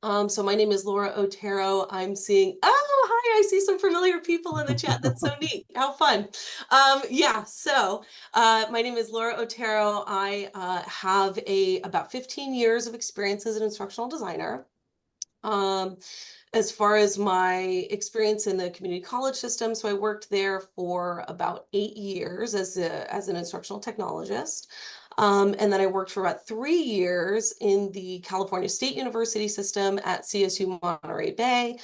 So my name is Laura Otero. I'm seeing, oh, hi, I see some familiar people in the chat. That's so neat. How fun. My name is Laura Otero. I have about 15 years of experience as an instructional designer. Um, as far as my experience in the community college system, so I worked there for about 8 years as an instructional technologist. And then I worked for about 3 years in the California State University system at CSU Monterey Bay.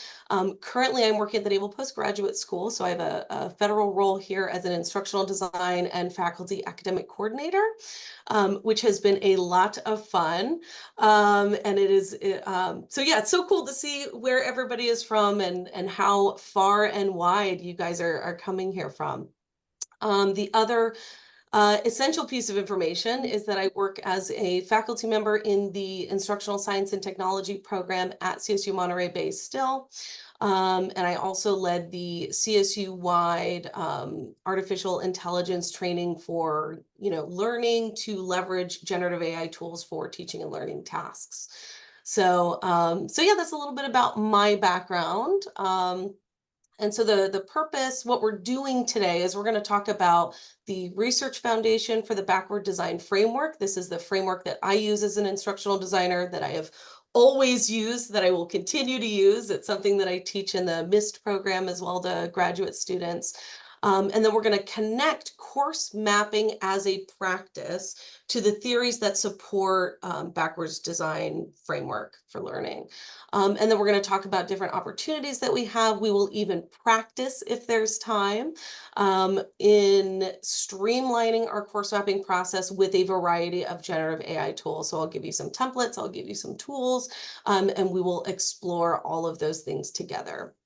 Currently, I'm working at the Naval Postgraduate School, so I have a federal role here as an instructional design and faculty academic coordinator, which has been a lot of fun. And so yeah, it's so cool to see where everybody is from and how far and wide you guys are coming here from. The other essential piece of information is that I work as a faculty member in the Instructional Science and Technology program at CSU Monterey Bay still. And I also led the CSU-wide artificial intelligence training for, learning to leverage generative AI tools for teaching and learning tasks. So yeah, that's a little bit about my background. And so the purpose, what we're doing today is we're going to talk about the research foundation for the backward design framework. This is the framework that I use as an instructional designer, that I have always used, that I will continue to use. It's something that I teach in the MIST program as well to graduate students. And then we're going to connect course mapping as a practice to the theories that support backwards design framework for learning. And then we're going to talk about different opportunities that we have. We will even practice, if there's time, in streamlining our course mapping process with a variety of generative AI tools. So I'll give you some templates, I'll give you some tools, and we will explore all of those things together.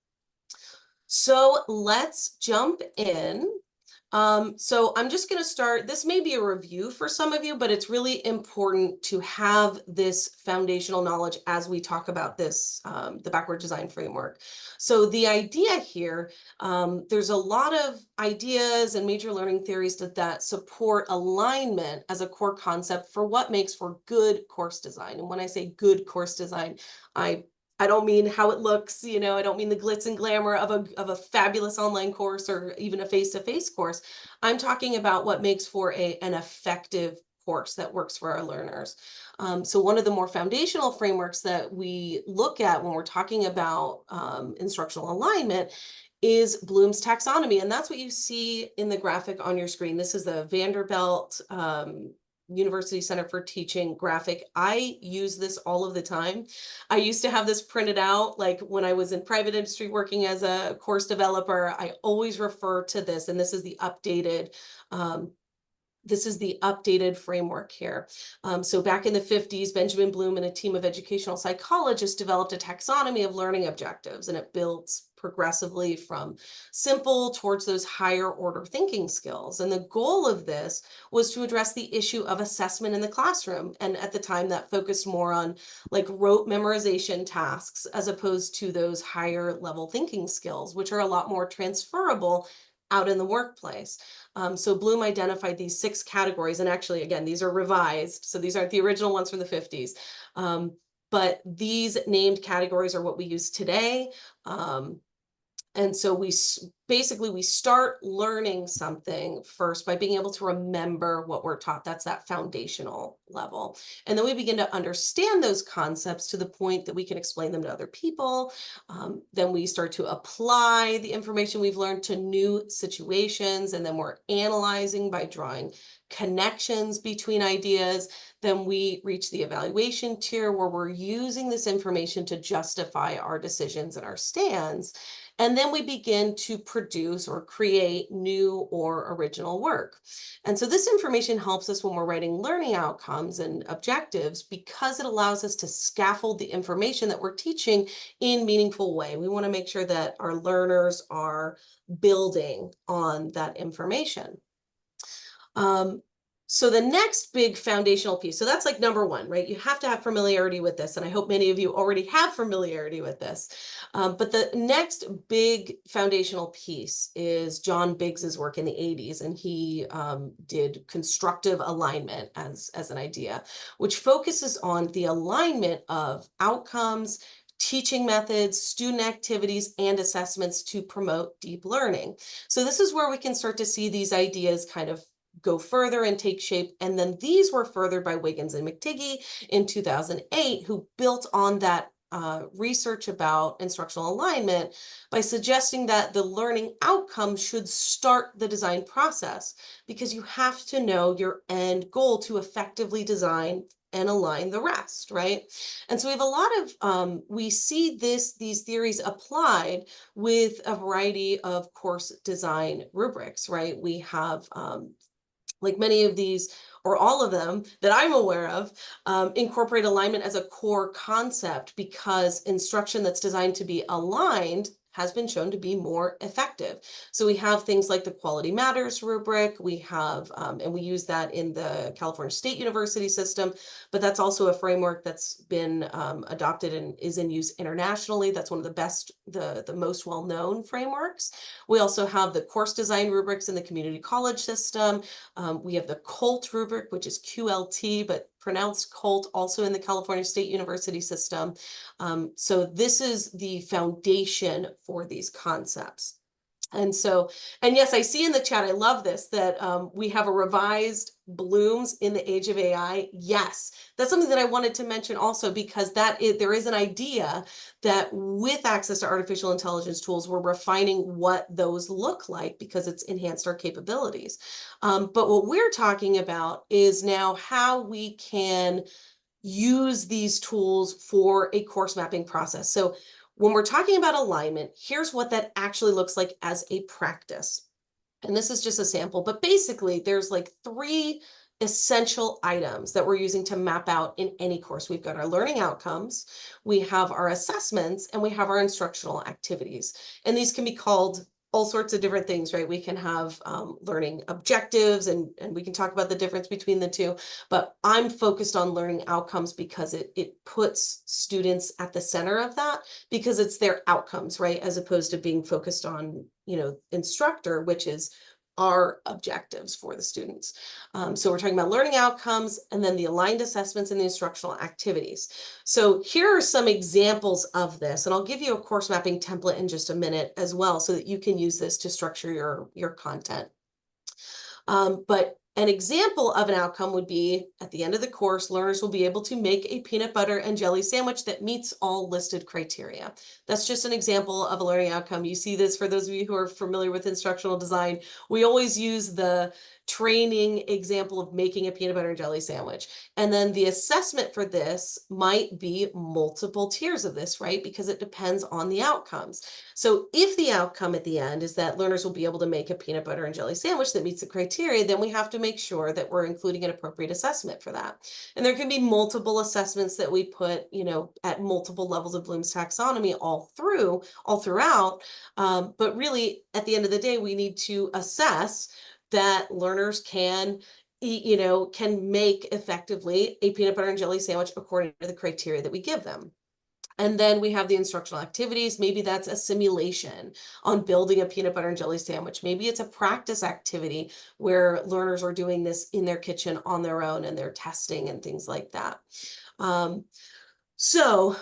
So let's jump in. So I'm just going to start. This may be a review for some of you, but it's really important to have this foundational knowledge as we talk about this, the backward design framework. So the idea here, there's a lot of ideas and major learning theories that support alignment as a core concept for what makes for good course design. And when I say good course design, I don't mean how it looks, I don't mean the glitz and glamour of a fabulous online course or even a face-to-face course. I'm talking about what makes for an effective course that works for our learners. So one of the more foundational frameworks that we look at when we're talking about instructional alignment is Bloom's taxonomy. And that's what you see in the graphic on your screen. This is the Vanderbilt University Center for Teaching graphic. I use this all of the time. I used to have this printed out, like when I was in private industry working as a course developer. I always refer to this, and this is the updated framework here. So back in the 50s, Benjamin Bloom and a team of educational psychologists developed a taxonomy of learning objectives, and it builds progressively from simple towards those higher order thinking skills. And the goal of this was to address the issue of assessment in the classroom. And at the time, that focused more on like rote memorization tasks as opposed to those higher level thinking skills, which are a lot more transferable out in the workplace. So Bloom identified these 6 categories, and actually, again, these are revised. So these aren't the original ones from the 50s. But these named categories are what we use today. And so we start learning something first by being able to remember what we're taught. That's that foundational level. And then we begin to understand those concepts to the point that we can explain them to other people. Then we start to apply the information we've learned to new situations. And then we're analyzing by drawing connections between ideas. Then we reach the evaluation tier where we're using this information to justify our decisions and our stands. And then we begin to produce or create new or original work. And so this information helps us when we're writing learning outcomes and objectives because it allows us to scaffold the information that we're teaching in a meaningful way. We want to make sure that our learners are building on that information. So the next big foundational piece, so that's like number one, right? You have to have familiarity with this, and I hope many of you already have familiarity with this. But the next big foundational piece is John Biggs's work in the 80s, and he did constructive alignment as an idea, which focuses on the alignment of outcomes, teaching methods, student activities, and assessments to promote deep learning. So this is where we can start to see these ideas kind of go further and take shape. And then these were furthered by Wiggins and McTighe in 2008, who built on that research about instructional alignment by suggesting that the learning outcome should start the design process, because you have to know your end goal to effectively design and align the rest, right? And so we have a lot of, we see these theories applied with a variety of course design rubrics, right? We have like many of these, or all of them that I'm aware of, incorporate alignment as a core concept, because instruction that's designed to be aligned has been shown to be more effective. So we have things like the Quality Matters rubric, we have, and we use that in the California State University system, but that's also a framework that's been adopted and is in use internationally. That's one of the best, the most well-known frameworks. We also have the course design rubrics in the community college system. We have the COLT rubric, which is QLT, but pronounced COLT, also in the California State University system. So this is the foundation for these concepts. And so, and yes, I see in the chat, I love this, that we have a revised Bloom's in the Age of AI. Yes, that's something that I wanted to mention also, because there is an idea that with access to artificial intelligence tools, we're refining what those look like because it's enhanced our capabilities. But what we're talking about is now how we can use these tools for a course mapping process. So when we're talking about alignment, here's what that actually looks like as a practice. And this is just a sample, but basically there's like 3 essential items that we're using to map out in any course. We've got our learning outcomes, we have our assessments, and we have our instructional activities. And these can be called all sorts of different things, right? We can have learning objectives, and we can talk about the difference between the two, but I'm focused on learning outcomes because it puts students at the center of that, because it's their outcomes, right? As opposed to being focused on, instructor, which is our objectives for the students. So we're talking about learning outcomes, and then the aligned assessments and the instructional activities. So here are some examples of this, and I'll give you a course mapping template in just a minute as well, so that you can use this to structure your content. But an example of an outcome would be, at the end of the course, learners will be able to make a peanut butter and jelly sandwich that meets all listed criteria. That's just an example of a learning outcome. You see this, for those of you who are familiar with instructional design, we always use the training example of making a peanut butter and jelly sandwich. And then the assessment for this might be multiple tiers of this, right? Because it depends on the outcomes. So if the outcome at the end is that learners will be able to make a peanut butter and jelly sandwich that meets the criteria, then we have to make sure that we're including an appropriate assessment for that. And there can be multiple assessments that we put, at multiple levels of Bloom's taxonomy all throughout. But really, at the end of the day, we need to assess that learners can make effectively a peanut butter and jelly sandwich according to the criteria that we give them. And then we have the instructional activities. Maybe that's a simulation on building a peanut butter and jelly sandwich. Maybe it's a practice activity where learners are doing this in their kitchen on their own, and they're testing and things like that. So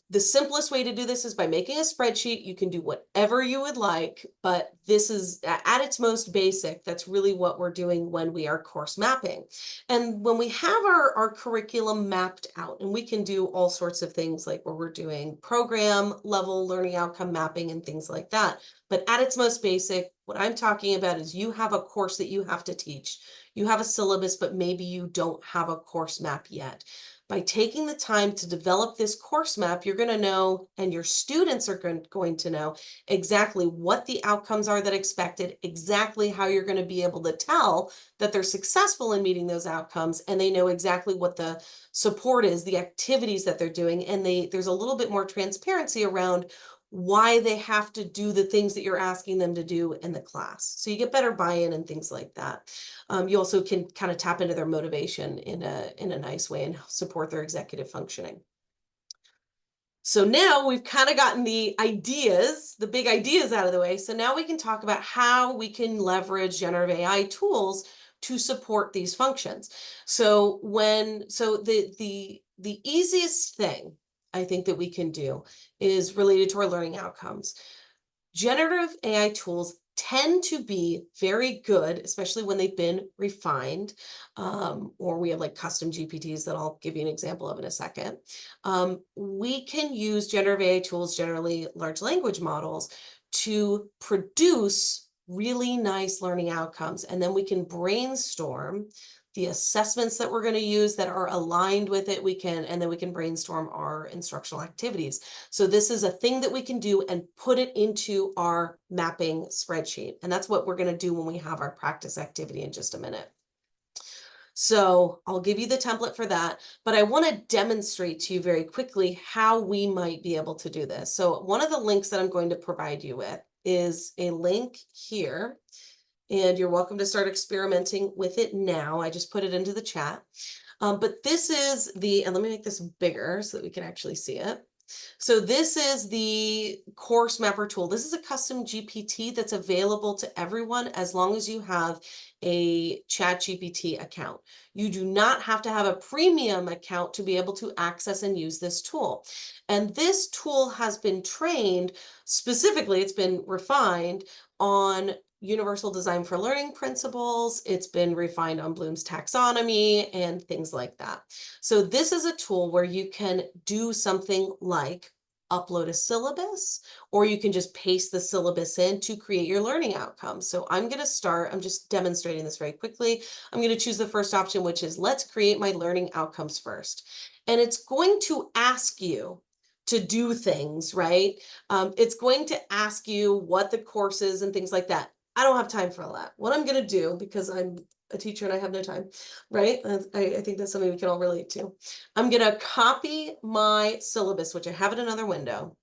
the simplest way to do this is by making a spreadsheet. You can do whatever you would like, but this is at its most basic. That's really what we're doing when we are course mapping. And when we have our curriculum mapped out, and we can do all sorts of things like where we're doing program level learning outcome mapping and things like that. But at its most basic, what I'm talking about is you have a course that you have to teach. You have a syllabus, but maybe you don't have a course map yet. By taking the time to develop this course map, you're going to know, and your students are going to know exactly what the outcomes are that expected, exactly how you're going to be able to tell that they're successful in meeting those outcomes, and they know exactly what the support is, the activities that they're doing, and there's a little bit more transparency around why they have to do the things that you're asking them to do in the class. So you get better buy-in and things like that. You also can kind of tap into their motivation in a nice way and support their executive functioning. So now we've kind of gotten the ideas, the big ideas out of the way. So now we can talk about how we can leverage generative AI tools to support these functions. So the easiest thing I think that we can do is related to our learning outcomes. Generative AI tools tend to be very good, especially when they've been refined, or we have like custom GPTs that I'll give you an example of in a second. We can use generative AI tools, generally large language models, to produce really nice learning outcomes. And then we can brainstorm the assessments that we're going to use that are aligned with it. And then we can brainstorm our instructional activities. So this is a thing that we can do and put it into our mapping spreadsheet. And that's what we're going to do when we have our practice activity in just a minute. So I'll give you the template for that, but I want to demonstrate to you very quickly how we might be able to do this. So one of the links that I'm going to provide you with is a link here, and you're welcome to start experimenting with it now. I just put it into the chat. But this is and let me make this bigger so that we can actually see it. So this is the course mapper tool. This is a custom GPT that's available to everyone as long as you have a ChatGPT account. You do not have to have a premium account to be able to access and use this tool. And this tool has been trained, specifically, it's been refined on universal design for learning principles. It's been refined on Bloom's taxonomy and things like that. So this is a tool where you can do something like upload a syllabus, or you can just paste the syllabus in to create your learning outcomes. So I'm just demonstrating this very quickly. I'm going to choose the first option, which is let's create my learning outcomes first. And it's going to ask you to do things, right? It's going to ask you what the course is and things like that. I don't have time for all that. What I'm going to do, because I'm a teacher and I have no time, right? I think that's something we can all relate to. I'm going to copy my syllabus, which I have in another window,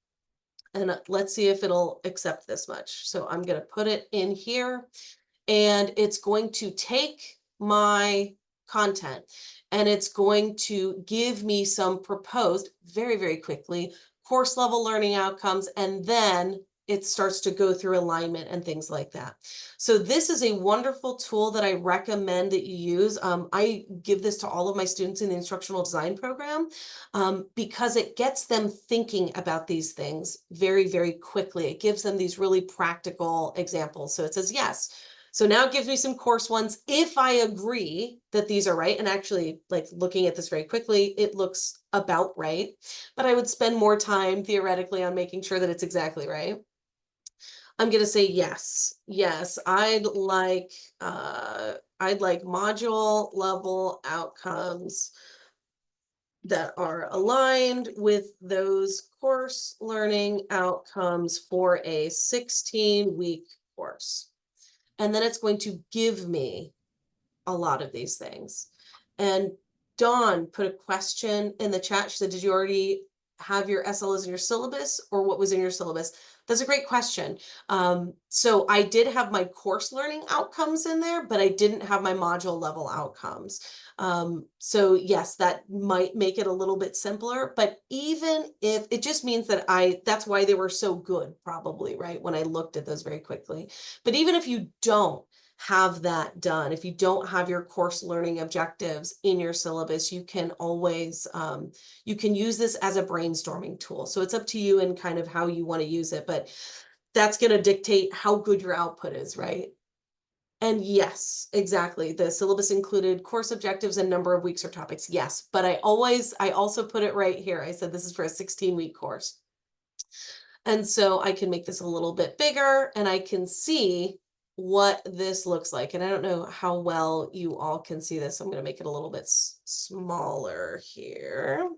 and let's see if it'll accept this much. So I'm going to put it in here, and it's going to take my content and it's going to give me some proposed, very, very quickly, course level learning outcomes, and then it starts to go through alignment and things like that. So this is a wonderful tool that I recommend that you use. I give this to all of my students in the instructional design program because it gets them thinking about these things very, very quickly. It gives them these really practical examples. So it says, yes. So now it gives me some course ones if I agree that these are right. And actually, like looking at this very quickly, it looks about right. But I would spend more time theoretically on making sure that it's exactly right. I'm going to say yes. Yes, I'd like module level outcomes that are aligned with those course learning outcomes for a 16-week course. And then it's going to give me a lot of these things. And Dawn put a question in the chat. She said, did you already have your SLOs in your syllabus, or what was in your syllabus? That's a great question. So I did have my course learning outcomes in there, but I didn't have my module level outcomes. So yes, that might make it a little bit simpler, but even if it just means that that's why they were so good, probably, right? When I looked at those very quickly. But even if you don't have that done, if you don't have your course learning objectives in your syllabus, you can always, you can use this as a brainstorming tool. So it's up to you and kind of how you want to use it, but that's going to dictate how good your output is, right? And yes, exactly. The syllabus included course objectives and number of weeks or topics. Yes, but I also put it right here. I said, this is for a 16-week course. And so I can make this a little bit bigger and I can see what this looks like. And I don't know how well you all can see this. I'm going to make it a little bit smaller here.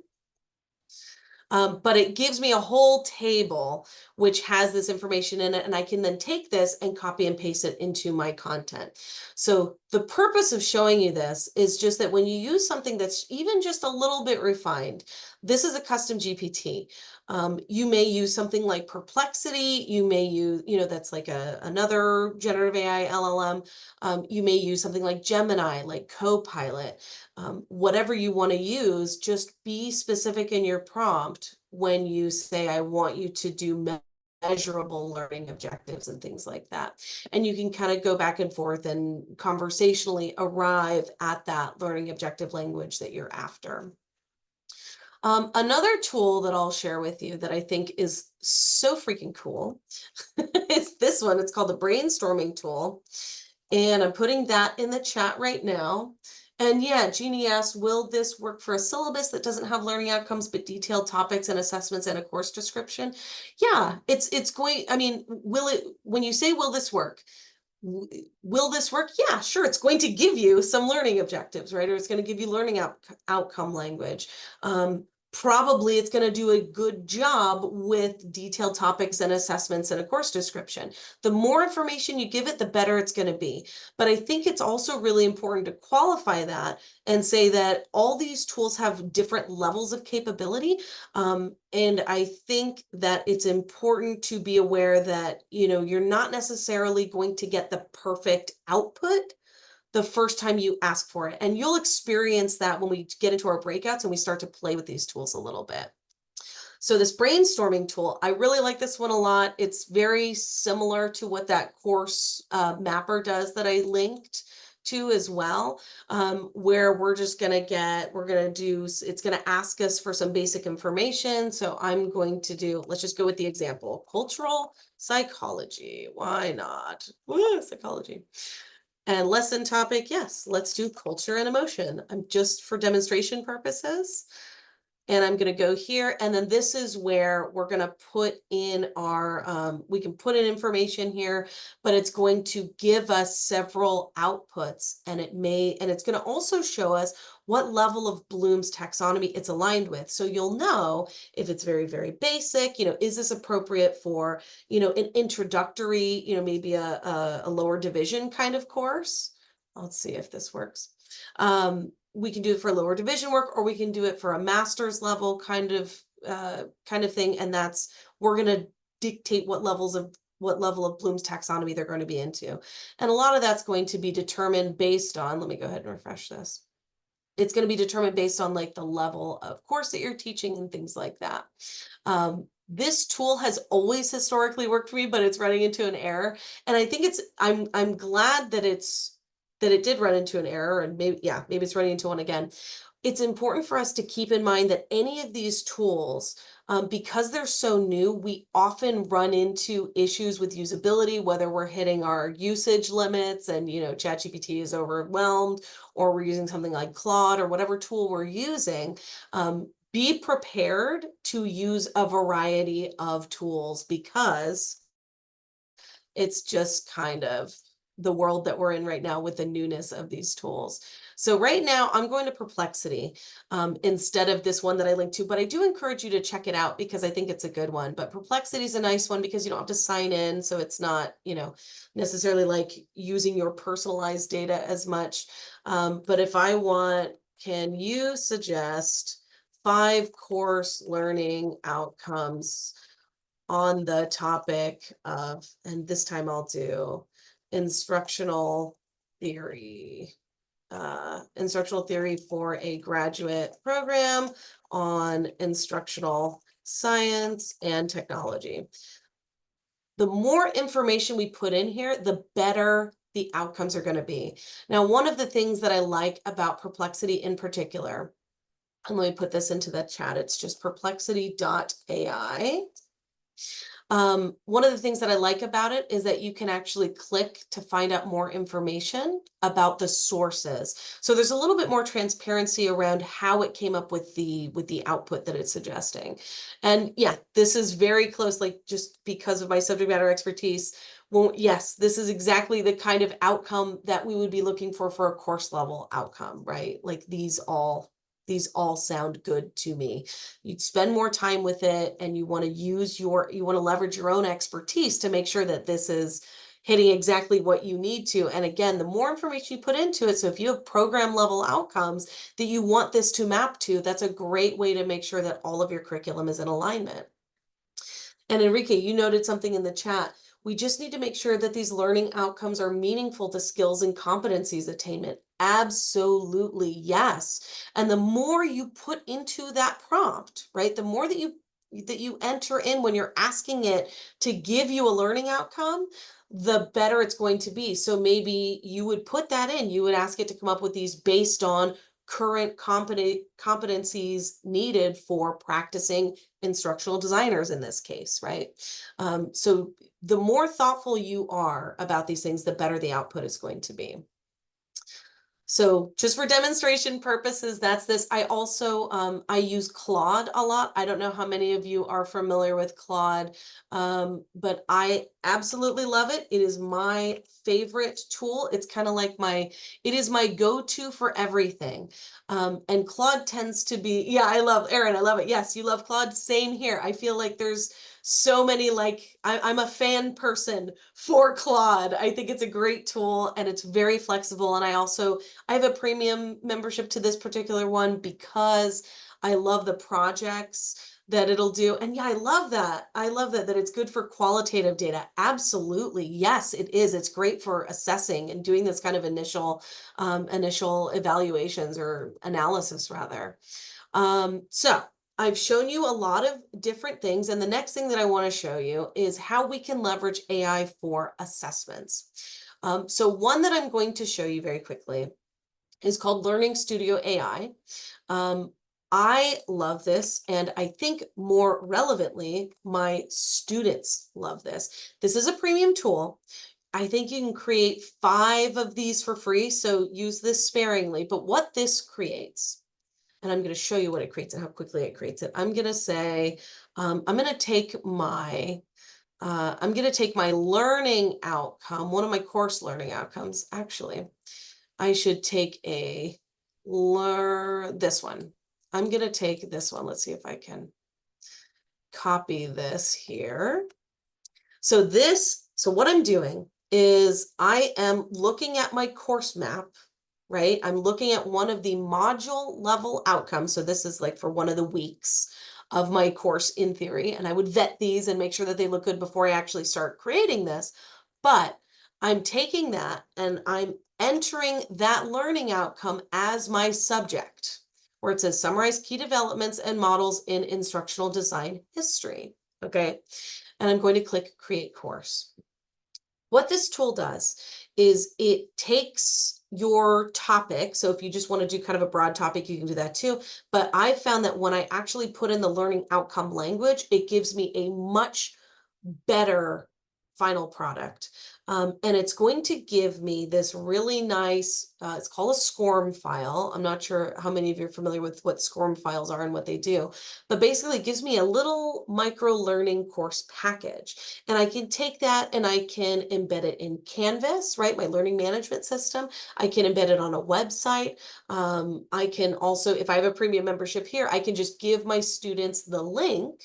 But it gives me a whole table which has this information in it, and I can then take this and copy and paste it into my content. So the purpose of showing you this is just that when you use something that's even just a little bit refined, This is a custom GPT. You may use something like Perplexity. You may use, that's like another generative AI LLM. You may use something like Gemini, like Copilot. Whatever you want to use, just be specific in your prompt when you say, I want you to do measurable learning objectives and things like that. And you can kind of go back and forth and conversationally arrive at that learning objective language that you're after. Another tool that I'll share with you that I think is so freaking cool is this one. It's called the brainstorming tool. And I'm putting that in the chat right now. And yeah, Jeannie asked, will this work for a syllabus that doesn't have learning outcomes, but detailed topics and assessments and a course description? Yeah, it's going, I mean, when you say, will this work? Will this work? Yeah, sure. It's going to give you some learning objectives, right? Or it's going to give you learning outcome language. Probably it's going to do a good job with detailed topics and assessments and a course description. The more information you give it, the better it's going to be. But I think it's also really important to qualify that and say that all these tools have different levels of capability. And I think that it's important to be aware that, you're not necessarily going to get the perfect output the first time you ask for it. And you'll experience that when we get into our breakouts and we start to play with these tools a little bit. So this brainstorming tool, I really like this one a lot. It's very similar to what that course mapper does that I linked to as well, where it's going to ask us for some basic information. So I'm going to let's just go with the example, cultural psychology. Why not? Woo, psychology. And lesson topic, yes, let's do culture and emotion. I'm just for demonstration purposes. And I'm going to go here. And then this is where we're going to put in we can put in information here, but it's going to give us several outputs. And it's going to also show us what level of Bloom's taxonomy it's aligned with. So you'll know if it's very, very basic, is this appropriate for, an introductory, maybe a lower division kind of course. Let's see if this works. We can do it for lower division work, or we can do it for a master's level kind of thing. And we're going to dictate what level of Bloom's taxonomy they're going to be into. And a lot of that's going to be determined based on, let me go ahead and refresh this. It's going to be determined based on like the level of course that you're teaching and things like that. This tool has always historically worked for me, but it's running into an error. And I think I'm glad that it did run into an error, and maybe it's running into one again. It's important for us to keep in mind that any of these tools, because they're so new, we often run into issues with usability, whether we're hitting our usage limits and, ChatGPT is overwhelmed, or we're using something like Claude or whatever tool we're using. Be prepared to use a variety of tools, because it's just kind of the world that we're in right now with the newness of these tools. So right now I'm going to Perplexity instead of this one that I linked to, but I do encourage you to check it out because I think it's a good one. But Perplexity is a nice one because you don't have to sign in. So it's not, necessarily like using your personalized data as much. But if I want, can you suggest 5 course learning outcomes on the topic of, and this time I'll do instructional theory for a graduate program on instructional science and technology. The more information we put in here, the better the outcomes are going to be. Now, one of the things that I like about Perplexity in particular, and let me put this into the chat, it's just perplexity.ai. One of the things that I like about it is that you can actually click to find out more information about the sources. So there's a little bit more transparency around how it came up with the output that it's suggesting. And yeah, this is very close, like just because of my subject matter expertise. Well, yes, this is exactly the kind of outcome that we would be looking for a course level outcome, right? Like these all sound good to me. You'd spend more time with it, and you want to leverage your own expertise to make sure that this is hitting exactly what you need to. And again, the more information you put into it, so if you have program level outcomes that you want this to map to, that's a great way to make sure that all of your curriculum is in alignment. And Enrique, you noted something in the chat. We just need to make sure that these learning outcomes are meaningful to skills and competencies attainment. Absolutely, yes. And the more you put into that prompt, right? The more that you enter in when you're asking it to give you a learning outcome, the better it's going to be. So maybe you would put that in, you would ask it to come up with these based on current competencies needed for practicing instructional designers in this case, right? So the more thoughtful you are about these things, the better the output is going to be. So just for demonstration purposes, that's this. I also, I use Claude a lot. I don't know how many of you are familiar with Claude, but I absolutely love it. It is my favorite tool. It's kind of like it is my go-to for everything. And Claude tends to be, yeah, I love, Erin, I love it. Yes, you love Claude. Same here. I feel like there's so many, I'm a fan person for Claude. I think it's a great tool and it's very flexible. And I have a premium membership to this particular one because I love the projects that it'll do. And yeah, I love that. I love that it's good for qualitative data. Absolutely. Yes, it is. It's great for assessing and doing this kind of initial evaluations or analysis rather. So I've shown you a lot of different things. And the next thing that I want to show you is how we can leverage AI for assessments. So one that I'm going to show you very quickly is called Learning Studio AI. I love this, and I think more relevantly, my students love this. This is a premium tool. I think you can create 5 of these for free, so use this sparingly. But what this creates, and I'm going to show you what it creates and how quickly it creates it. I'm going to say, I'm going to take my learning outcome, one of my course learning outcomes, actually. I should take this one. I'm going to take this one. Let's see if I can copy this here. So what I'm doing is I am looking at my course map, right? I'm looking at one of the module level outcomes. So this is like for one of the weeks of my course in theory, and I would vet these and make sure that they look good before I actually start creating this. But I'm taking that and I'm entering that learning outcome as my subject, where it says summarize key developments and models in instructional design history. Okay. And I'm going to click create course. What this tool does is it takes your topic. So if you just want to do kind of a broad topic, you can do that too. But I found that when I actually put in the learning outcome language, it gives me a much better final product. And it's going to give me this really nice, it's called a SCORM file. I'm not sure how many of you are familiar with what SCORM files are and what they do, but basically it gives me a little micro learning course package. And I can take that and I can embed it in Canvas, right? My learning management system. I can embed it on a website. I can also, if I have a premium membership here, I can just give my students the link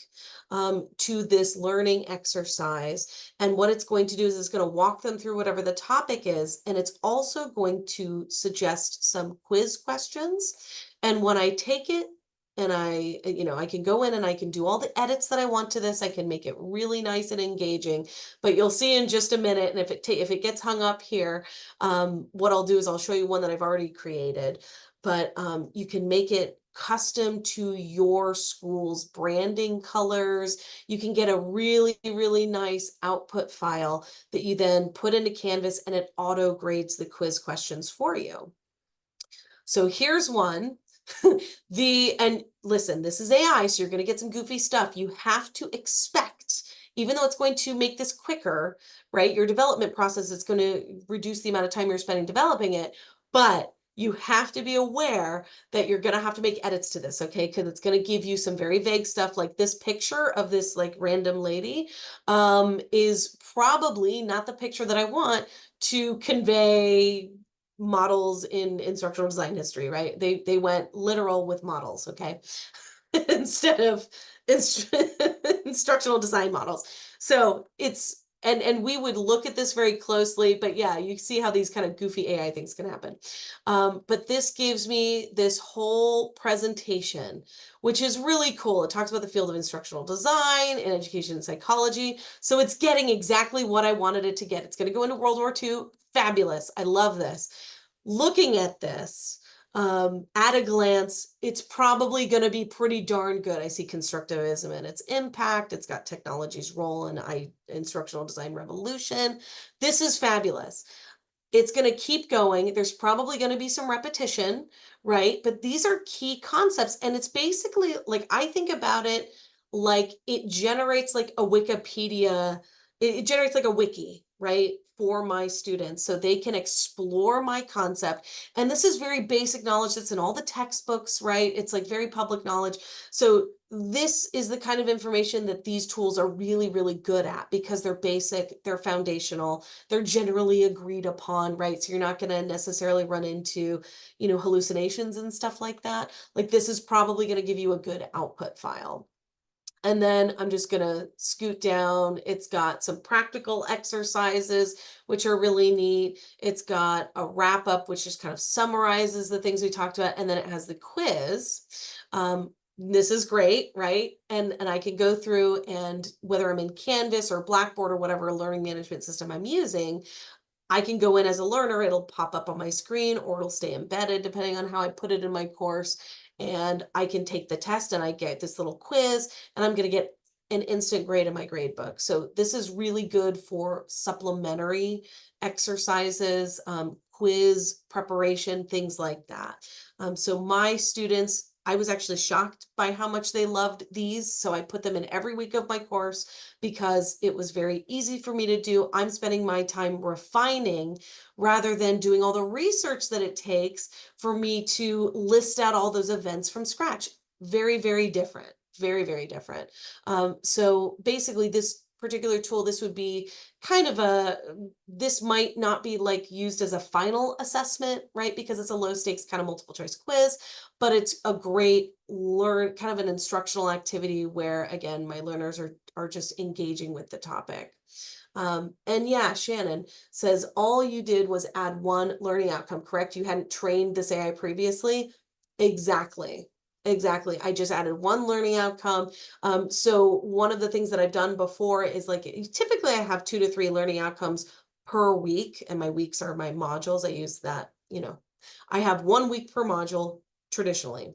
to this learning exercise. And what it's going to do is it's going to walk them through whatever the topic is. And it's also going to suggest some quiz questions. And when I take it and I can go in and I can do all the edits that I want to this, I can make it really nice and engaging. But you'll see in just a minute, and if it gets hung up here, what I'll do is I'll show you one that I've already created. But you can make it custom to your school's branding colors. You can get a really, really nice output file that you then put into Canvas and it auto grades the quiz questions for you. So here's one. And listen, this is AI, so you're going to get some goofy stuff. You have to expect, even though it's going to make this quicker, right? Your development process is going to reduce the amount of time you're spending developing it, but you have to be aware that you're going to have to make edits to this, okay? Because it's going to give you some very vague stuff, like this picture of this like random lady is probably not the picture that I want to convey models in instructional design history, right? They went literal with models, okay? Instead of instructional design models. So and we would look at this very closely, but yeah, you see how these kind of goofy AI things can happen. But this gives me this whole presentation, which is really cool. It talks about the field of instructional design and education and psychology. So it's getting exactly what I wanted it to get. It's going to go into World War II. Fabulous. I love this. Looking at this, at a glance, it's probably going to be pretty darn good. I see constructivism and its impact. It's got technology's role in instructional design revolution. This is fabulous. It's going to keep going. There's probably going to be some repetition, right? But these are key concepts. And it's basically like, I think about it like it generates like a Wikipedia, it generates like a wiki, right? For my students so they can explore my concept. And this is very basic knowledge that's in all the textbooks, right? It's like very public knowledge. So this is the kind of information that these tools are really, really good at because they're basic, they're foundational, they're generally agreed upon, right? So you're not going to necessarily run into, hallucinations and stuff like that. Like this is probably going to give you a good output file. And then I'm just going to scoot down. It's got some practical exercises, which are really neat. It's got a wrap up, which just kind of summarizes the things we talked about. And then it has the quiz. This is great, right? And I can go through, and whether I'm in Canvas or Blackboard or whatever learning management system I'm using, I can go in as a learner, it'll pop up on my screen or it'll stay embedded depending on how I put it in my course. And I can take the test and I get this little quiz and I'm going to get an instant grade in my grade book. So this is really good for supplementary exercises, quiz preparation, things like that. So my students, I was actually shocked by how much they loved these. So I put them in every week of my course because it was very easy for me to do. I'm spending my time refining rather than doing all the research that it takes for me to list out all those events from scratch. Very, very different. Very, very different. So basically this particular tool, this would be kind of this might not be like used as a final assessment, right? Because it's a low stakes kind of multiple choice quiz, but it's a great kind of an instructional activity where, again, my learners are just engaging with the topic. And yeah, Shannon says, all you did was add one learning outcome, correct? You hadn't trained this AI previously? Exactly. Exactly. I just added one learning outcome. So one of the things that I've done before is like, typically I have 2 to 3 learning outcomes per week, and my weeks are my modules. I use that, I have 1 week per module traditionally.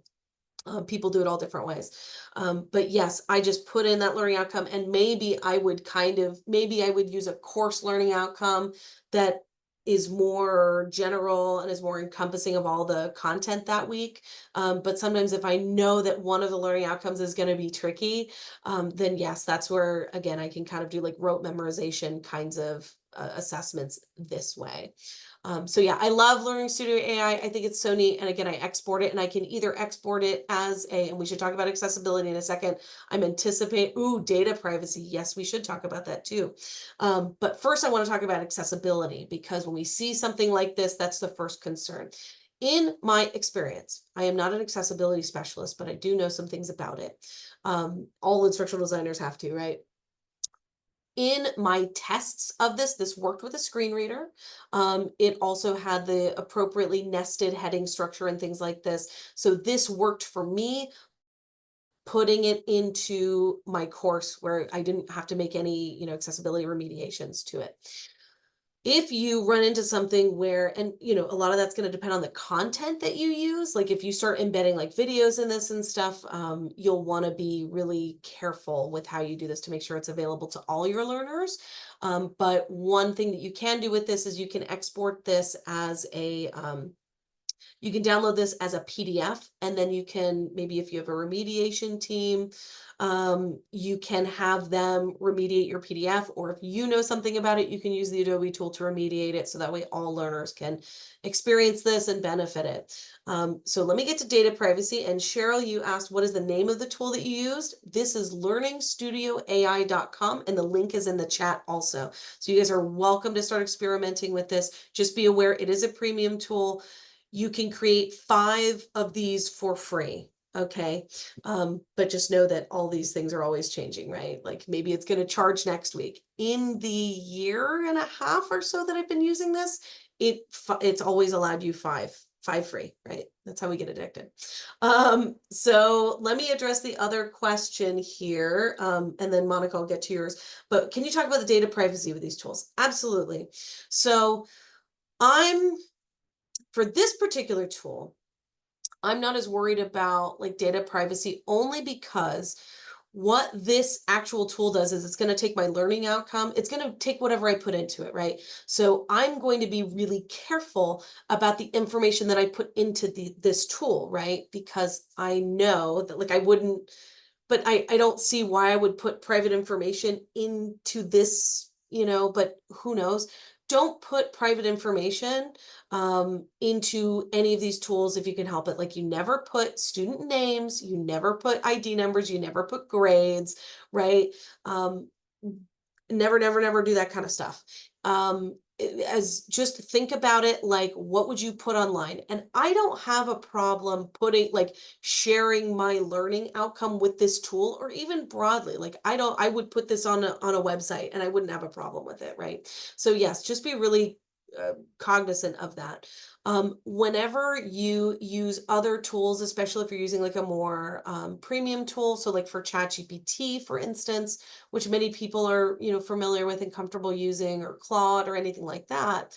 People do it all different ways. But yes, I just put in that learning outcome, and maybe I would use a course learning outcome that is more general and is more encompassing of all the content that week. But sometimes if I know that one of the learning outcomes is going to be tricky, then yes, that's where, again, I can kind of do like rote memorization kinds of assessments this way. So yeah, I love Learning Studio AI. I think it's so neat. And again, I export it, and I can either export it as and we should talk about accessibility in a second. I'm data privacy. Yes, we should talk about that too. But first I want to talk about accessibility, because when we see something like this, that's the first concern. In my experience, I am not an accessibility specialist, but I do know some things about it. All instructional designers have to, right? In my tests of this worked with a screen reader. It also had the appropriately nested heading structure and things like this. So this worked for me, putting it into my course where I didn't have to make any, accessibility remediations to it. If you run into something where, and a lot of that's going to depend on the content that you use. Like if you start embedding like videos in this and stuff, you'll want to be really careful with how you do this to make sure it's available to all your learners. But one thing that you can do with this is you can export this as you can download this as a PDF, and then you can, maybe if you have a remediation team, you can have them remediate your PDF, or if you know something about it, you can use the Adobe tool to remediate it. So that way all learners can experience this and benefit it. So let me get to data privacy. And Cheryl, you asked, what is the name of the tool that you used? This is learningstudioai.com, and the link is in the chat also. So you guys are welcome to start experimenting with this. Just be aware it is a premium tool. You can create 5 of these for free. Okay. But just know that all these things are always changing, right? Like maybe it's going to charge next week. In the year and a half or so that I've been using this, it's always allowed you five free, right? That's how we get addicted. So let me address the other question here, and then Monica, I'll get to yours. But can you talk about the data privacy with these tools? Absolutely. So for this particular tool, I'm not as worried about like data privacy, only because what this actual tool does is it's going to take my learning outcome. It's going to take whatever I put into it, right? So I'm going to be really careful about the information that I put into this tool, right? Because I know that like I wouldn't, but I don't see why I would put private information into this, but who knows? Don't put private information into any of these tools if you can help it. Like you never put student names, you never put ID numbers, you never put grades, right? Never do that kind of stuff. As just think about it, like what would you put online? And I don't have a problem putting like sharing my learning outcome with this tool, or even broadly. Like I would put this on a website and I wouldn't have a problem with it, right? So yes, just be really cognizant of that. Whenever you use other tools, especially if you're using like a more premium tool, so like for ChatGPT, for instance, which many people are, familiar with and comfortable using, or Claude or anything like that.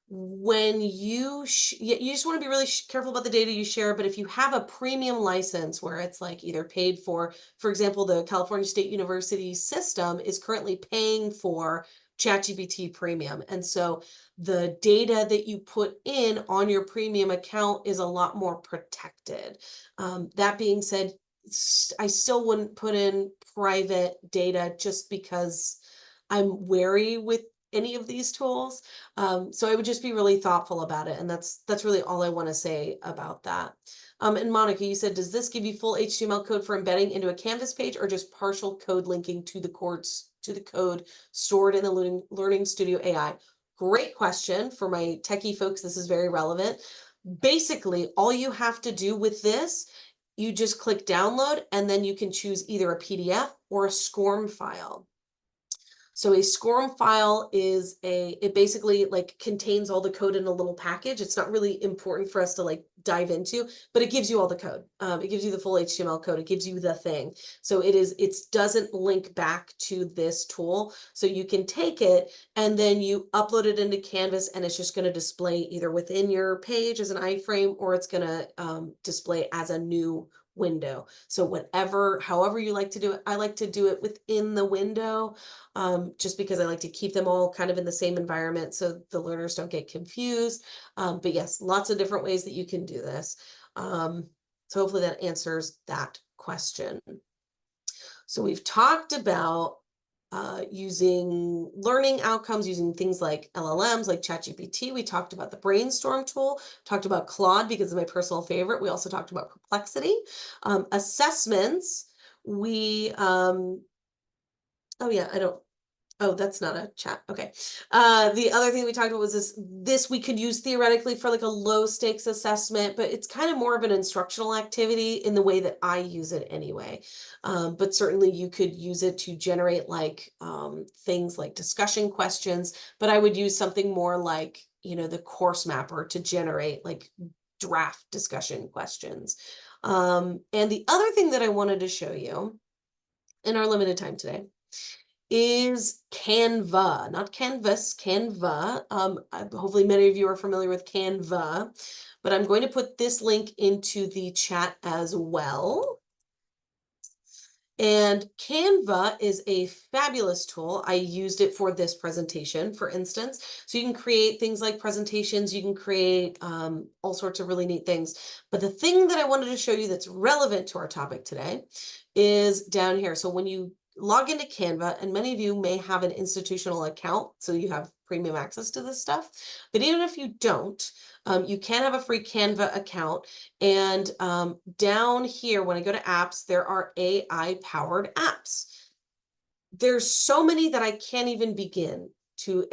When you just want to be really careful about the data you share, but if you have a premium license where it's like either paid for example, the California State University system is currently paying for ChatGPT Premium. And so the data that you put in on your premium account is a lot more protected. That being said, I still wouldn't put in private data just because I'm wary with any of these tools. So I would just be really thoughtful about it. And that's really all I want to say about that. And Monica, you said, does this give you full HTML code for embedding into a Canvas page, or just partial code linking to the code stored in the Learning Studio AI? Great question. For my techie folks, this is very relevant. Basically, all you have to do with this, you just click download, and then you can choose either a PDF or a SCORM file. So a SCORM file is it basically like contains all the code in a little package. It's not really important for us to like dive into, but it gives you all the code. It gives you the full HTML code. It gives you the thing. So it doesn't link back to this tool. So you can take it and then you upload it into Canvas, and it's just going to display either within your page as an iframe, or it's going to display as a new window. So however you like to do it, I like to do it within the window, just because I like to keep them all kind of in the same environment so the learners don't get confused. But yes, lots of different ways that you can do this. So hopefully that answers that question. So we've talked about using learning outcomes, using things like LLMs, like ChatGPT. We talked about the brainstorm tool, talked about Claude because of my personal favorite. We also talked about Perplexity. Assessments, oh yeah, oh, that's not a chat. Okay. The other thing we talked about was this we could use theoretically for like a low stakes assessment, but it's kind of more of an instructional activity in the way that I use it anyway. But certainly you could use it to generate like things like discussion questions, but I would use something more like, the course mapper to generate like draft discussion questions. And the other thing that I wanted to show you in our limited time today is Canva, not Canvas, Canva. Hopefully many of you are familiar with Canva, but I'm going to put this link into the chat as well. And Canva is a fabulous tool. I used it for this presentation, for instance. So you can create things like presentations, you can create all sorts of really neat things. But the thing that I wanted to show you that's relevant to our topic today is down here. So when you log into Canva, and many of you may have an institutional account, so you have premium access to this stuff. But even if you don't, you can have a free Canva account. And down here, when I go to apps, there are AI-powered apps. There's so many that I can't even begin to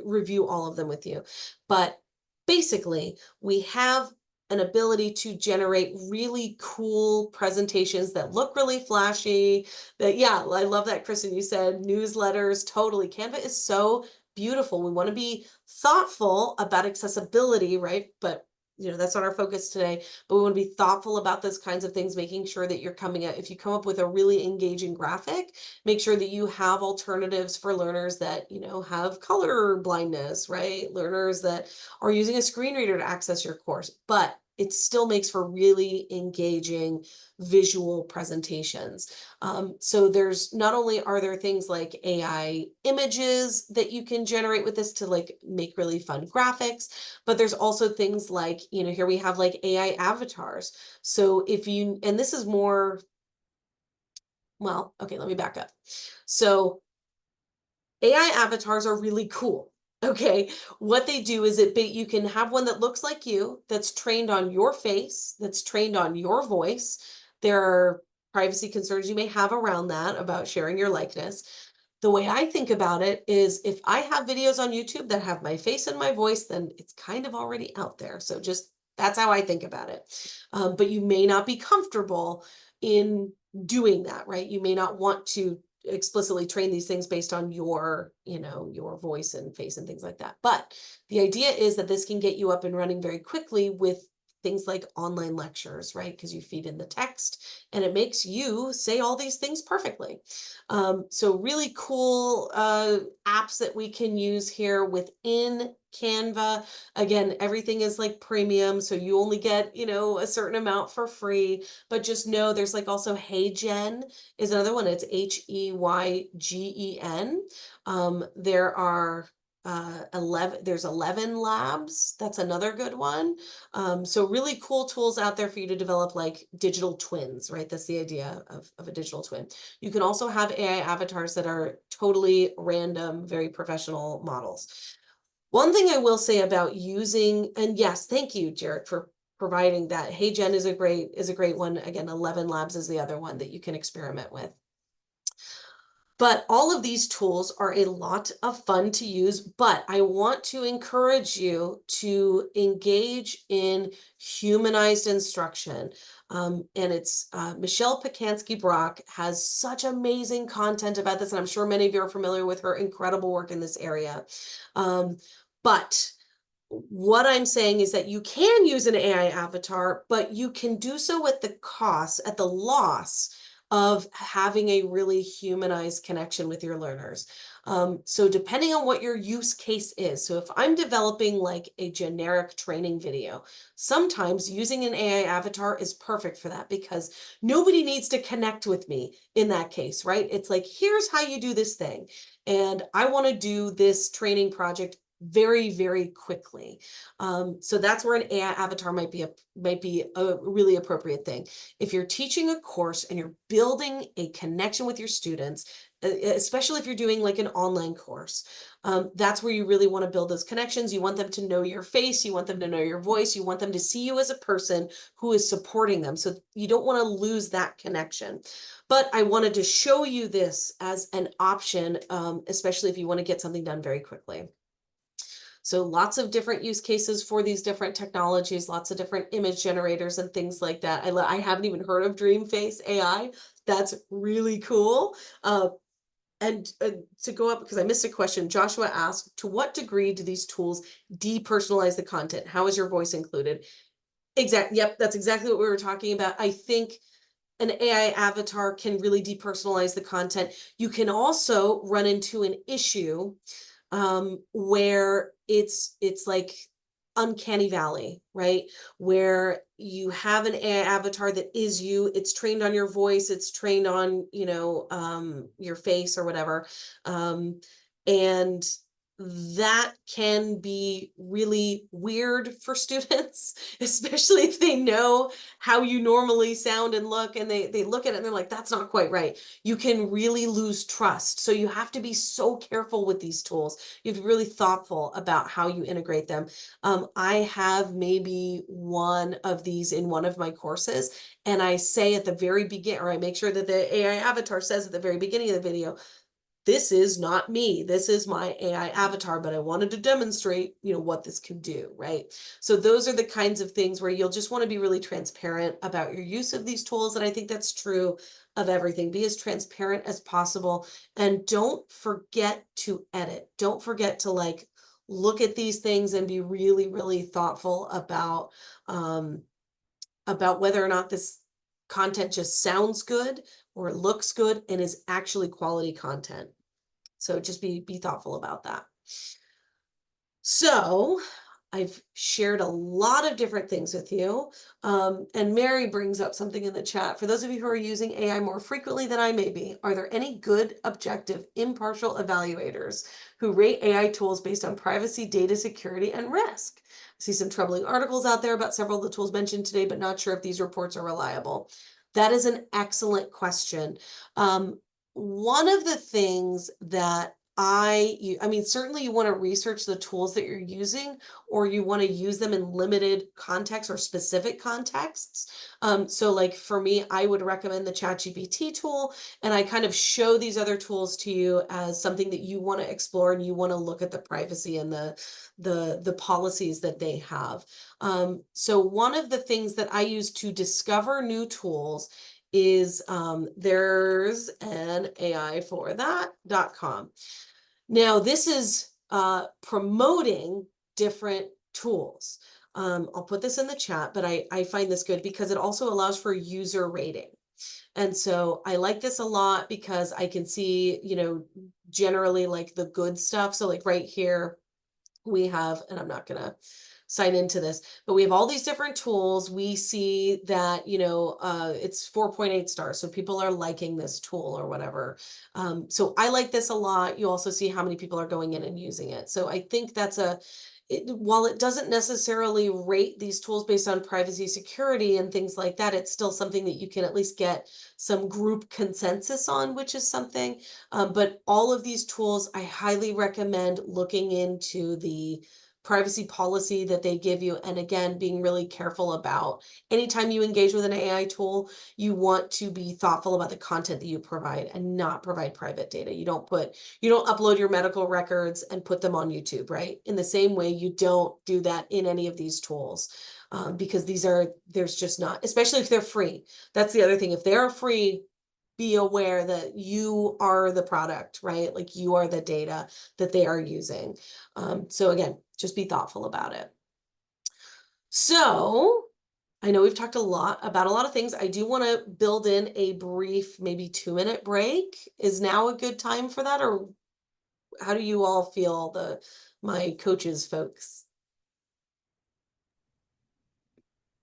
review all of them with you. But basically, we have an ability to generate really cool presentations that look really flashy. That, yeah, I love that, Kristen, you said newsletters, totally. Canva is so beautiful. We want to be thoughtful about accessibility, right? But that's not our focus today, but we want to be thoughtful about those kinds of things, making sure that you're coming at, if you come up with a really engaging graphic, make sure that you have alternatives for learners that, have color blindness, right? Learners that are using a screen reader to access your course, but it still makes for really engaging visual presentations. So there's not only are there things like AI images that you can generate with this to like make really fun graphics, but there's also things like, here we have like AI avatars. So if you, and this is more, well, okay, let me back up. So AI avatars are really cool. Okay, what they do is you can have one that looks like you, that's trained on your face, that's trained on your voice. There are privacy concerns you may have around that about sharing your likeness. The way I think about it is if I have videos on YouTube that have my face and my voice, then it's kind of already out there. So just that's how I think about it. But you may not be comfortable in doing that, right? You may not want to explicitly train these things based on your, your voice and face and things like that. But the idea is that this can get you up and running very quickly with things like online lectures, right? Because you feed in the text and it makes you say all these things perfectly. So really cool apps that we can use here within Canva. Again, everything is like premium, so you only get, a certain amount for free, but just know there's like also HeyGen is another one. It's HEYGEN. There are 11 labs. That's another good one. So really cool tools out there for you to develop like digital twins, right? That's the idea of a digital twin. You can also have AI avatars that are totally random, very professional models. One thing I will say about using, and yes, thank you, Jared, for providing that. HeyGen is a great one. Again, 11 Labs is the other one that you can experiment with. But all of these tools are a lot of fun to use, but I want to encourage you to engage in humanized instruction. And it's Michelle Pacansky-Brock has such amazing content about this, and I'm sure many of you are familiar with her incredible work in this area. But what I'm saying is that you can use an AI avatar, but you can do so at the loss of having a really humanized connection with your learners. So depending on what your use case is, so if I'm developing like a generic training video, sometimes using an AI avatar is perfect for that because nobody needs to connect with me in that case, right? It's like, here's how you do this thing. And I want to do this training project very, very quickly. So that's where an AI avatar might be a really appropriate thing. If you're teaching a course and you're building a connection with your students, especially if you're doing like an online course, that's where you really want to build those connections. You want them to know your face, you want them to know your voice, you want them to see you as a person who is supporting them. So you don't want to lose that connection. But I wanted to show you this as an option, especially if you want to get something done very quickly. So lots of different use cases for these different technologies, lots of different image generators and things like that. I haven't even heard of Dreamface AI. That's really cool. And to go up, because I missed a question, Joshua asked, to what degree do these tools depersonalize the content? How is your voice included? Yep, that's exactly what we were talking about. I think an AI avatar can really depersonalize the content. You can also run into an issue where it's like uncanny valley, right? Where you have an AI avatar that is you, it's trained on your voice, it's trained on, your face or whatever. And that can be really weird for students, especially if they know how you normally sound and look, and they look at it and they're like, that's not quite right. You can really lose trust. So you have to be so careful with these tools. You have to be really thoughtful about how you integrate them. I have maybe one of these in one of my courses, and I say at the very beginning, or I make sure that the AI avatar says at the very beginning of the video, this is not me. This is my AI avatar, but I wanted to demonstrate, what this can do, right? So those are the kinds of things where you'll just want to be really transparent about your use of these tools. And I think that's true of everything. Be as transparent as possible, and don't forget to edit. Don't forget to look at these things and be really, really thoughtful about whether or not this content just sounds good or looks good and is actually quality content. So just be thoughtful about that. So I've shared a lot of different things with you. And Mary brings up something in the chat. For those of you who are using AI more frequently than I may be, are there any good, objective, impartial evaluators who rate AI tools based on privacy, data security, and risk? I see some troubling articles out there about several of the tools mentioned today, but not sure if these reports are reliable. That is an excellent question. One of the things that I mean, certainly you want to research the tools that you're using, or you want to use them in limited contexts or specific contexts. So like for me, I would recommend the ChatGPT tool, and I kind of show these other tools to you as something that you want to explore, and you want to look at the privacy and the policies that they have. So one of the things that I use to discover new tools is there's an AI for that.com. Now, this is promoting different tools. I'll put this in the chat, but I find this good because it also allows for user rating. And so I like this a lot because I can see, generally like the good stuff. So like right here, we have, and I'm not going to sign into this, but we have all these different tools. We see that, it's 4.8 stars. So people are liking this tool or whatever. So I like this a lot. You also see how many people are going in and using it. So I think that's while it doesn't necessarily rate these tools based on privacy, security, and things like that, it's still something that you can at least get some group consensus on, which is something. But all of these tools, I highly recommend looking into the privacy policy that they give you. And again, being really careful about anytime you engage with an AI tool, you want to be thoughtful about the content that you provide and not provide private data. You don't upload your medical records and put them on YouTube, right? In the same way, you don't do that in any of these tools, because there's just not, especially if they're free. That's the other thing. If they're free, be aware that you are the product, right? Like you are the data that they are using. So again, just be thoughtful about it. So I know we've talked about a lot of things. I do want to build in a brief, maybe 2-minute break. Is now a good time for that? Or how do you all feel, my coaches folks?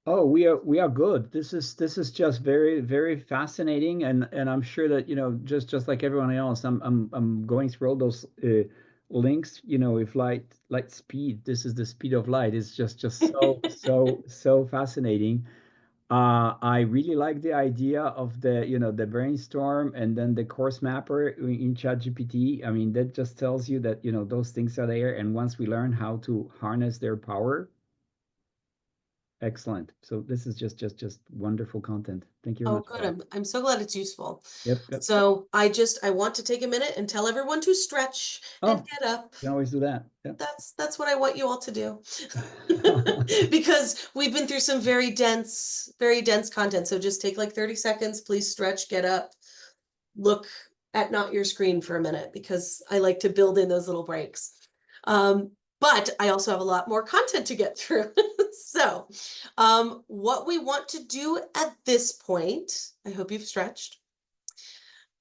Oh, we are good. This is just very, very fascinating, and I'm sure that just like everyone else, I'm going through all those links. If light speed, this is the speed of light. It's just so fascinating. I really like the idea of the brainstorm and then the course mapper in ChatGPT. I mean, that just tells you that those things are there, and once we learn how to harness their power. Excellent. So this is just wonderful content. Thank you very Oh, much for good. that. I'm so glad it's useful. Yep. So I want to take a minute and tell everyone to stretch and Oh, get up. you can always do that. Yep. That's what I want you all to do. Because we've been through some very dense content. So just take like 30 seconds, please stretch, get up, look at not your screen for a minute, because I like to build in those little breaks. But I also have a lot more content to get through. So what we want to do at this point, I hope you've stretched,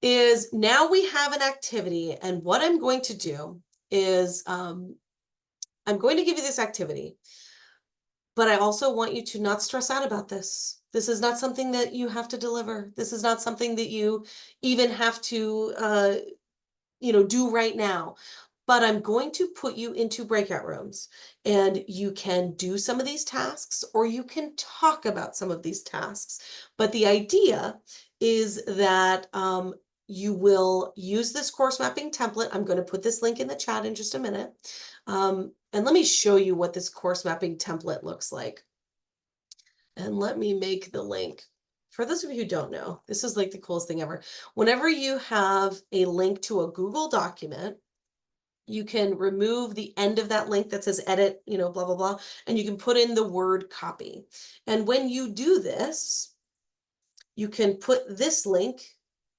is now we have an activity. And what I'm going to do is I'm going to give you this activity, but I also want you to not stress out about this. This is not something that you have to deliver. This is not something that you even have to, do right now. But I'm going to put you into breakout rooms, and you can do some of these tasks, or you can talk about some of these tasks. But the idea is that you will use this course mapping template. I'm going to put this link in the chat in just a minute. And let me show you what this course mapping template looks like. And let me make the link for those of you who don't know, this is like the coolest thing ever. Whenever you have a link to a Google document, you can remove the end of that link that says edit, you know, blah, blah, blah, and you can put in the word copy. And when you do this, you can put this link,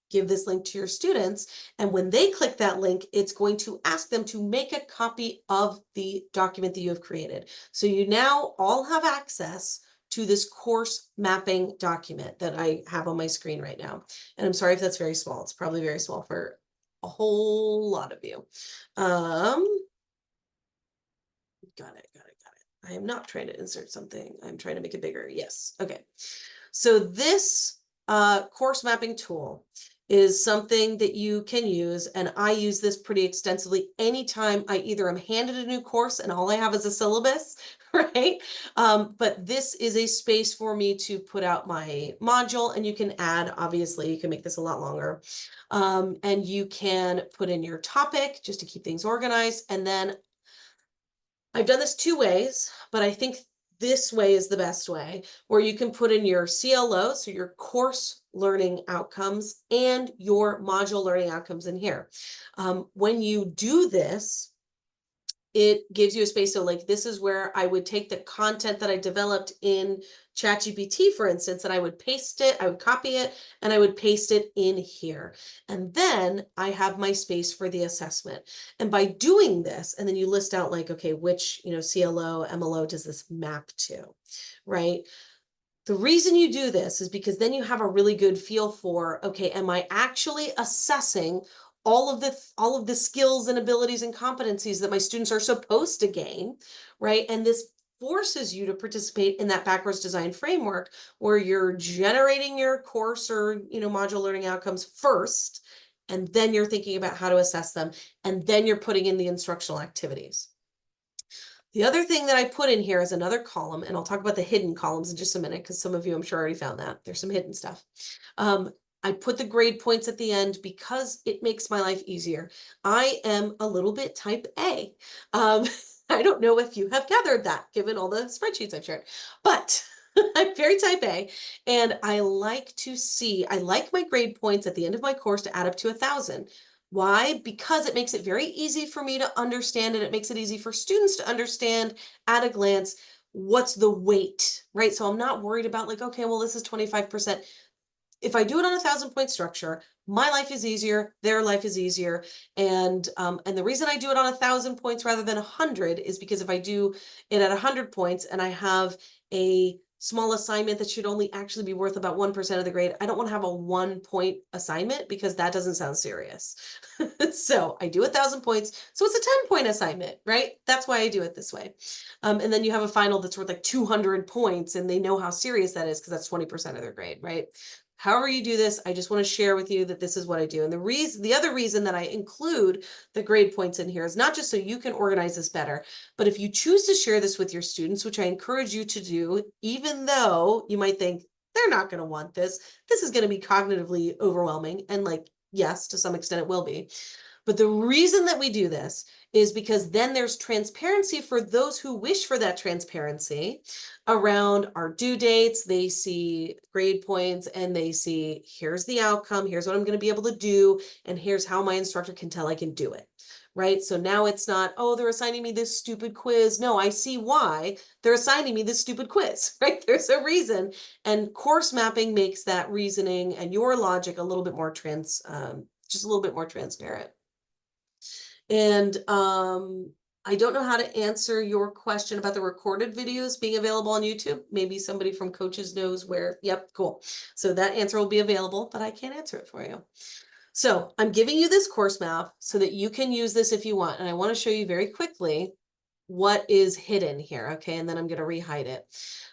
give this link to your students, and when they click that link, it's going to ask them to make a copy of the document that you have created. So you now all have access to this course mapping document that I have on my screen right now. And I'm sorry if that's very small. It's probably very small for a whole lot of you. Got it. I am not trying to insert something. I'm trying to make it bigger. Yes. Okay. So this course mapping tool is something that you can use, and I use this pretty extensively anytime I either am handed a new course and all I have is a syllabus, right? But this is a space for me to put out my module, and you can add, obviously, you can make this a lot longer. And you can put in your topic just to keep things organized. And then I've done this 2 ways, but I think this way is the best way, where you can put in your CLO, so your course learning outcomes, and your module learning outcomes in here. When you do this, it gives you a space. So like, this is where I would take the content that I developed in ChatGPT, for instance, and I would paste it, I would copy it, and I would paste it in here. And then I have my space for the assessment. And by doing this, and then you list out like, okay, which, you know, CLO, MLO does this map to, right? The reason you do this is because then you have a really good feel for, okay, am I actually assessing all of the skills and abilities and competencies that my students are supposed to gain, right? And this forces you to participate in that backwards design framework where you're generating your course or, you know, module learning outcomes first, and then you're thinking about how to assess them, and then you're putting in the instructional activities. The other thing that I put in here is another column, and I'll talk about the hidden columns in just a minute, because some of you, I'm sure, already found that. There's some hidden stuff. I put the grade points at the end because it makes my life easier. I am a little bit type A. I don't know if you have gathered that, given all the spreadsheets I've shared, but I'm very type A, and I like my grade points at the end of my course to add up to 1,000. Why? Because it makes it very easy for me to understand, and it makes it easy for students to understand at a glance what's the weight, right? So I'm not worried about like, okay, well, this is 25%. If I do it on 1,000-point structure, my life is easier, their life is easier. And the reason I do it on 1,000 points rather than 100 is because if I do it at 100 points and I have a small assignment that should only actually be worth about 1% of the grade, I don't want to have a 1-point assignment because that doesn't sound serious. So I do 1,000 points. So it's a 10-point assignment, right? That's why I do it this way. And then you have a final that's worth like 200 points, and they know how serious that is because that's 20% of their grade, right? However you do this, I just want to share with you that this is what I do. And the other reason that I include the grade points in here is not just so you can organize this better, but if you choose to share this with your students, which I encourage you to do, even though you might think they're not going to want this is going to be cognitively overwhelming. And like, yes, to some extent it will be. But the reason that we do this is because then there's transparency for those who wish for that transparency around our due dates. They see grade points and they see, here's the outcome, here's what I'm going to be able to do, and here's how my instructor can tell I can do it. Right? So now it's not, oh, they're assigning me this stupid quiz. No, I see why they're assigning me this stupid quiz, right? There's a reason. And course mapping makes that reasoning and your logic a little bit more just a little bit more transparent. And I don't know how to answer your question about the recorded videos being available on YouTube. Maybe somebody from Coaches knows where. Yep, cool. So that answer will be available, but I can't answer it for you. So I'm giving you this course map so that you can use this if you want. And I want to show you very quickly what is hidden here. Okay, and then I'm going to rehide it.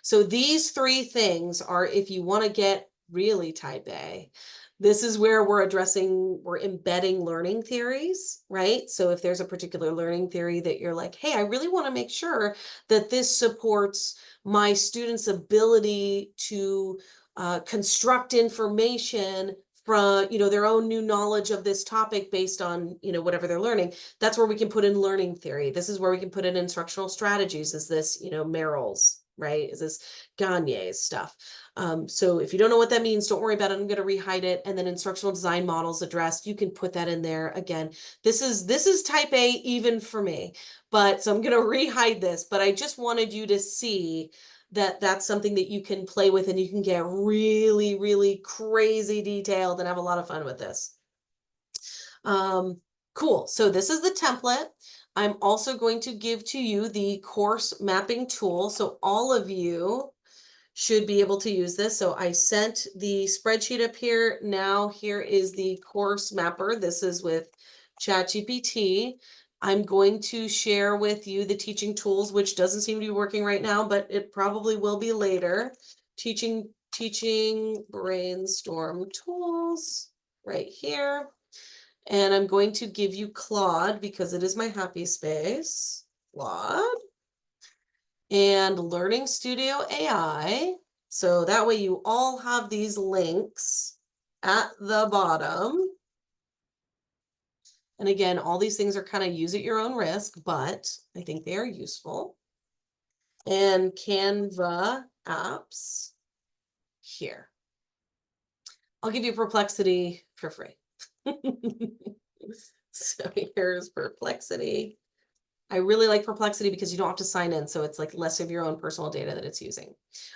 So these 3 things are if you want to get really type A. This is where we're embedding learning theories, right? So if there's a particular learning theory that you're like, hey, I really want to make sure that this supports my students' ability to construct information from, you know, their own new knowledge of this topic based on, you know, whatever they're learning, that's where we can put in learning theory. This is where we can put in instructional strategies. Is this, you know, Merrill's right? Is this Gagne's stuff? So if you don't know what that means, don't worry about it. I'm going to rehide it. And then instructional design models addressed, you can put that in there. Again, this is type A even for me, but so I'm going to rehide this, but I just wanted you to see that that's something that you can play with and you can get really, really crazy detailed and have a lot of fun with this. Cool. So this is the template. I'm also going to give to you the course mapping tool. So all of you should be able to use this. So I sent the spreadsheet up here. Now here is the course mapper. This is with ChatGPT. I'm going to share with you the teaching tools, which doesn't seem to be working right now, but it probably will be later. Teaching brainstorm tools right here. And I'm going to give you Claude because it is my happy space. Claude. And Learning Studio AI. So that way you all have these links at the bottom. And again, all these things are kind of use at your own risk, but I think they are useful. And Canva apps here. I'll give you Perplexity for free. So here's Perplexity. I really like Perplexity because you don't have to sign in, so it's like less of your own personal data that it's using.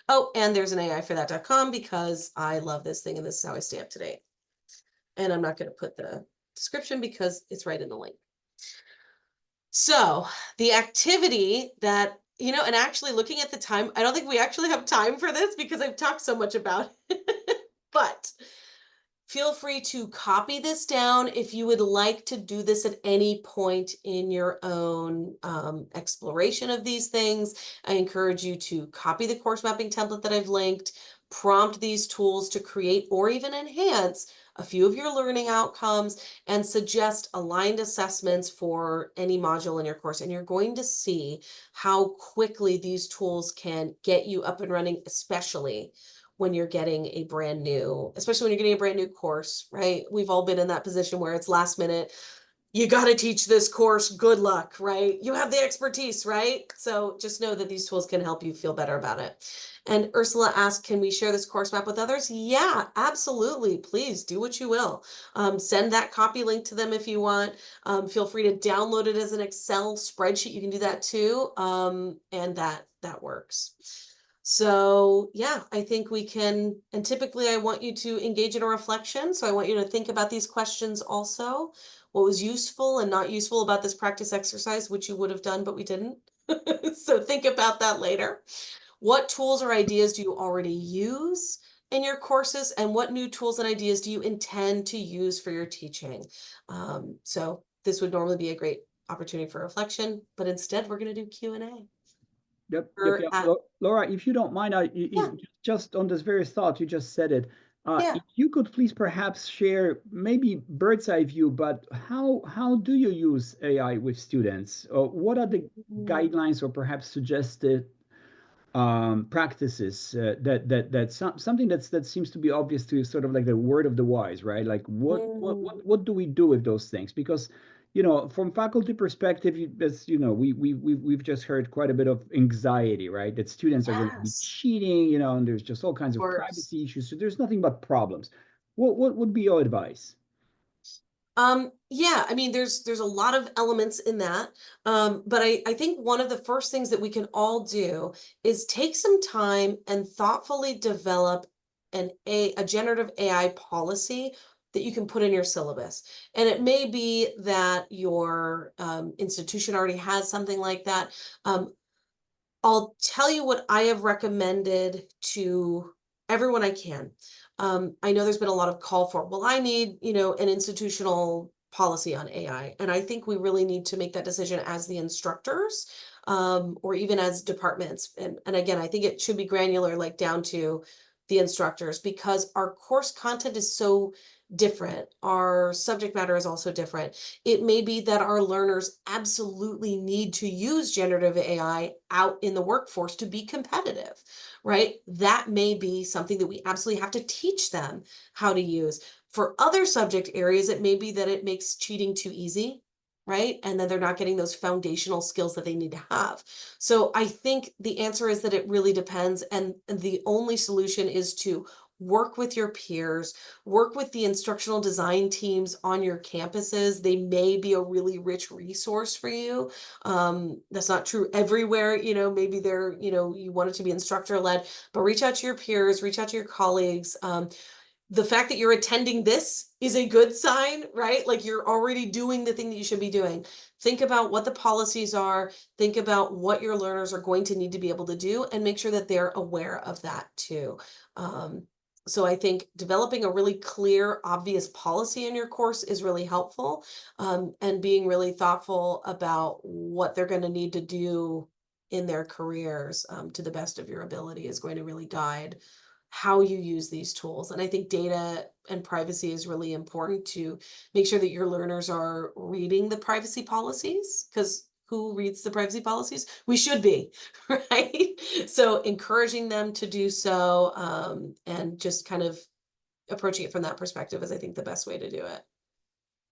Oh, and there's an AIforthat.com because I love this thing and this is how I stay up to date. And I'm not going to put the description because it's right in the link. So the activity that, you know, and actually looking at the time, I don't think we actually have time for this because I've talked so much about it, but feel free to copy this down if you would like to do this at any point in your own exploration of these things. I encourage you to copy the course mapping template that I've linked, prompt these tools to create or even enhance a few of your learning outcomes, and suggest aligned assessments for any module in your course. And you're going to see how quickly these tools can get you up and running, especially when you're getting a brand new, especially when you're getting a brand new course, right? We've all been in that position where it's last minute. You got to teach this course. Good luck, right? You have the expertise, right? So just know that these tools can help you feel better about it. And Ursula asked, can we share this course map with others? Yeah, absolutely. Please do what you will. Send that copy link to them if you want. Feel free to download it as an Excel spreadsheet. You can do that too. And that works. So yeah, I think we can, and typically I want you to engage in a reflection. So I want you to think about these questions also. What was useful and not useful about this practice exercise, which you would have done, but we didn't. So think about that later. What tools or ideas do you already use in your courses, and what new tools and ideas do you intend to use for your teaching? So this would normally be a great opportunity for reflection, but instead we're going to do Q&A. Yep. At, Laura, if you don't mind, just on this very thought, you just said it. yeah. If you could please perhaps share maybe bird's eye view, but how do you use AI with students? Or what are the guidelines or perhaps suggested practices something that seems to be obvious to you, sort of like the word of the wise, right? Like what do we do with those things? Because from faculty perspective, as you know, we've just heard quite a bit of anxiety, right? That students are going to be Yes, cheating, and there's just all kinds of of course. privacy issues. So there's nothing but problems. What would be your advice? Yeah, I mean, there's a lot of elements in that. But I think one of the first things that we can all do is take some time and thoughtfully develop a generative AI policy that you can put in your syllabus. And it may be that your institution already has something like that. I'll tell you what I have recommended to everyone I can. I know there's been a lot of call for, well, I need, an institutional policy on AI. And I think we really need to make that decision as the instructors, or even as departments. And again, I think it should be granular, like down to the instructors, because our course content is so different. Our subject matter is also different. It may be that our learners absolutely need to use generative AI out in the workforce to be competitive, right? That may be something that we absolutely have to teach them how to use. For other subject areas, it may be that it makes cheating too easy. right? And then they're not getting those foundational skills that they need to have. So I think the answer is that it really depends. And the only solution is to work with your peers, work with the instructional design teams on your campuses. They may be a really rich resource for you. That's not true everywhere. Maybe they're, you want it to be instructor led, but reach out to your peers, reach out to your colleagues. The fact that you're attending this is a good sign, right? Like you're already doing the thing that you should be doing. Think about what the policies are, think about what your learners are going to need to be able to do, and make sure that they're aware of that too. So I think developing a really clear, obvious policy in your course is really helpful, and being really thoughtful about what they're going to need to do in their careers, to the best of your ability is going to really guide how you use these tools. And I think data and privacy is really important to make sure that your learners are reading the privacy policies, because who reads the privacy policies? We should be, right? So encouraging them to do so, and just kind of approaching it from that perspective is, I think, the best way to do it.